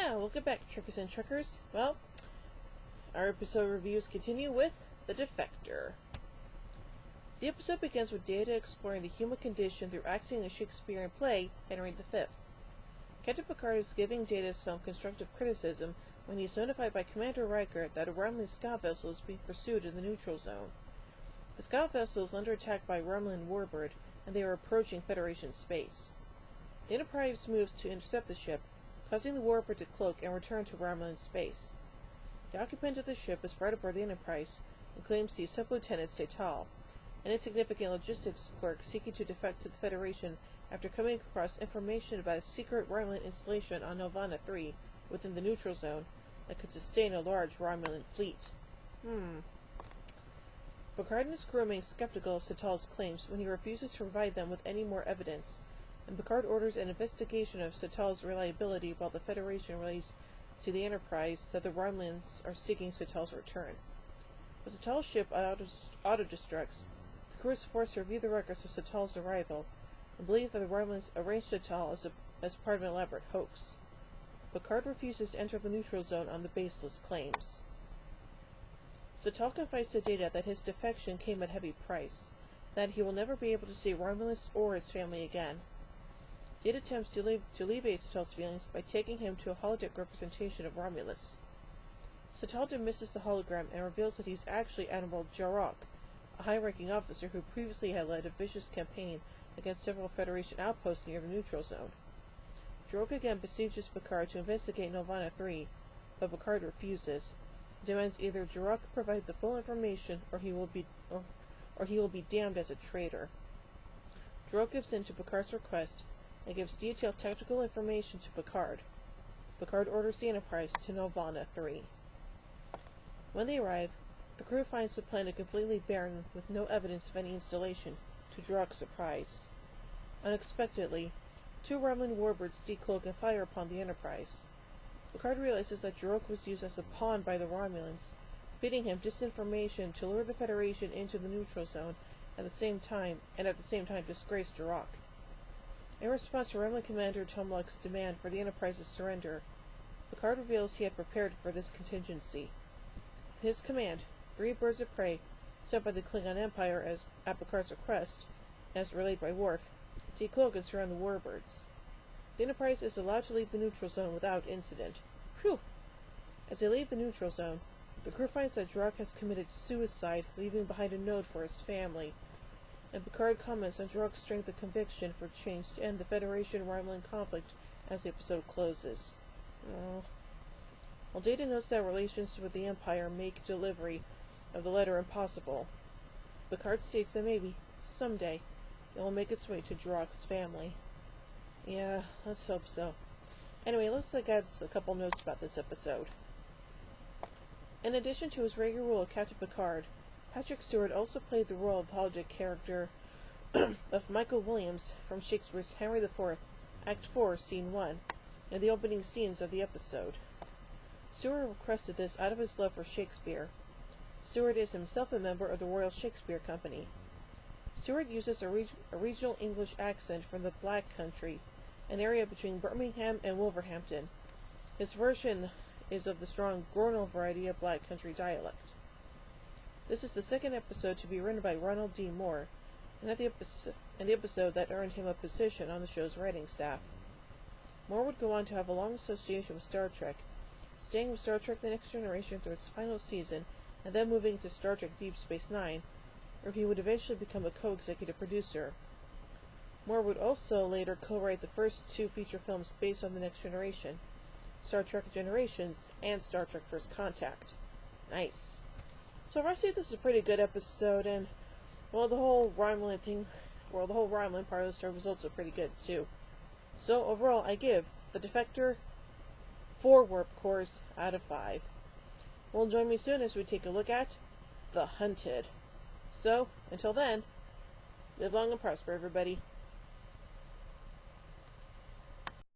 Welcome back, Trekkers and Trekkers. Well, our episode reviews continue with The Defector. The episode begins with Data exploring the human condition through acting a Shakespearean play, Henry V. Captain Picard is giving Data some constructive criticism when he is notified by Commander Riker that a Romulan scout vessel is being pursued in the neutral zone. The scout vessel is under attack by a Romulan warbird, and they are approaching Federation space. The Enterprise moves to intercept the ship, causing the warbird to cloak and return to Romulan space. The occupant of the ship is brought aboard the Enterprise and claims he is Sub-Lieutenant Setal, an insignificant logistics clerk seeking to defect to the Federation after coming across information about a secret Romulan installation on Novana 3 within the neutral zone that could sustain a large Romulan fleet. Picard and his crew remain skeptical of Setal's claims when he refuses to provide them with any more evidence, and Picard orders an investigation of Setal's reliability while the Federation relays to the Enterprise that the Romulans are seeking Setal's return. When Setal's ship auto-destructs, the crew is forced to review the records of Setal's arrival and believe that the Romulans arranged Setal as part of an elaborate hoax. Picard refuses to enter the neutral zone on the baseless claims. Setal confides to Data that his defection came at a heavy price, that he will never be able to see Romulus or his family again. Data attempts to alleviate Setal's feelings by taking him to a holodeck representation of Romulus. Setal dismisses the hologram and reveals that he's actually Admiral Jarok, a high-ranking officer who previously had led a vicious campaign against several Federation outposts near the neutral zone. Jarok again besieges Picard to investigate Novana 3, but Picard refuses, and demands either Jarok provide the full information or he will be damned as a traitor. Jarok gives in to Picard's request and gives detailed technical information to Picard. Picard orders the Enterprise to Novana 3. When they arrive, the crew finds the planet completely barren with no evidence of any installation, to Jarok's surprise. Unexpectedly, 2 Romulan warbirds decloak and fire upon the Enterprise. Picard realizes that Jarok was used as a pawn by the Romulans, feeding him disinformation to lure the Federation into the neutral zone at the same time disgrace Jarok. In response to Romulan Commander Tomlok's demand for the Enterprise's surrender, Picard reveals he had prepared for this contingency. In his command, 3 birds of prey, sent by the Klingon Empire at Picard's request, as relayed by Worf, decloak and surround the warbirds. The Enterprise is allowed to leave the neutral zone without incident. Phew! As they leave the neutral zone, the crew finds that Jarok has committed suicide, leaving behind a note for his family, and Picard comments on Jarok's strength of conviction for change to end the Federation-Romulan conflict as the episode closes. While Data notes that relations with the Empire make delivery of the letter impossible, Picard states that maybe, someday, it will make its way to Jarok's family. Yeah, let's hope so. Anyway, let's look at a couple notes about this episode. In addition to his regular role of Captain Picard, Patrick Stewart also played the role of the holodeck character of Michael Williams from Shakespeare's Henry IV, Act 4, Scene 1, in the opening scenes of the episode. Stewart requested this out of his love for Shakespeare. Stewart is himself a member of the Royal Shakespeare Company. Stewart uses a regional English accent from the Black Country, an area between Birmingham and Wolverhampton. His version is of the strong Gornal variety of Black Country dialect. This is the second episode to be written by Ronald D. Moore, and the episode that earned him a position on the show's writing staff. Moore would go on to have a long association with Star Trek, staying with Star Trek The Next Generation through its final season, and then moving to Star Trek Deep Space Nine, where he would eventually become a co-executive producer. Moore would also later co-write the first 2 feature films based on The Next Generation, Star Trek Generations and Star Trek First Contact. Nice. So I see this is a pretty good episode, and the whole Romulan part of the story was also pretty good too. So overall, I give The Defector 4 warp cores out of 5. Well, join me soon as we take a look at The Hunted. So, until then, live long and prosper, everybody.